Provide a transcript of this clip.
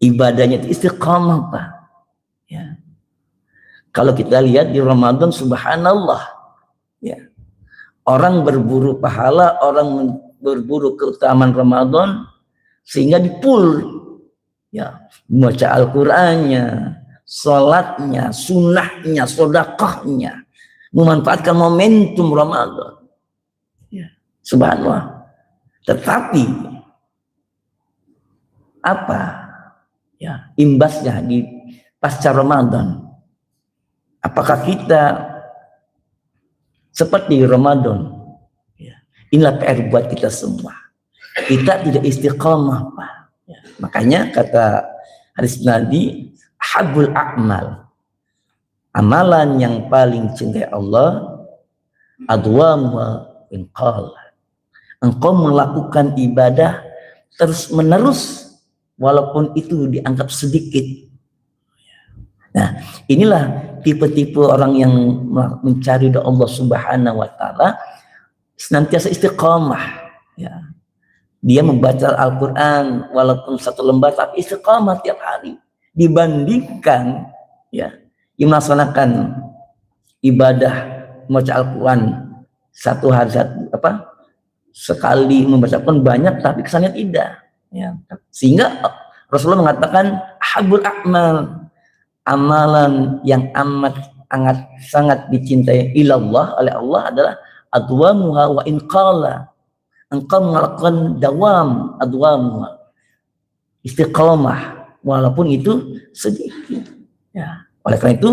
ibadahnya itu istiqamah, Pak. Ya. Kalau kita lihat di Ramadan, subhanallah, ya, orang berburu pahala, orang berburu keutamaan Ramadan, sehingga dipul, ya, baca Al-Qur'annya, sholatnya, sunnahnya, sodakahnya, memanfaatkan momentum Ramadan. Ya, subhanallah. Tetapi apa, ya, imbasnya di pasca Ramadan? Apakah kita seperti Ramadan? Ya, inilah PR buat kita semua. Kita tidak istiqamah, Pak. Ya, makanya kata hadis Nabi, habul a'mal, amalan yang paling cintai Allah, adwam wa inqal, engkau melakukan ibadah terus menerus walaupun itu dianggap sedikit. Nah, inilah tipe-tipe orang yang mencari doa Allah Subhanahu wa taala, senantiasa istiqamah, ya. Dia membaca Al-Qur'an walaupun satu lembar, tapi istiqamah tiap hari, dibandingkan, ya, yang melaksanakan ibadah membaca Al-Qur'an satu hari sekali membaca pun banyak, tapi kesannya tidak, ya. Sehingga Rasulullah mengatakan habul a'mal, amalan yang sangat dicintai ilallah, oleh Allah, adalah adwamuha wa inqala, engkau melakukan dawam, adwamuha, istiqamah walaupun itu sedikit, ya. Oleh karena itu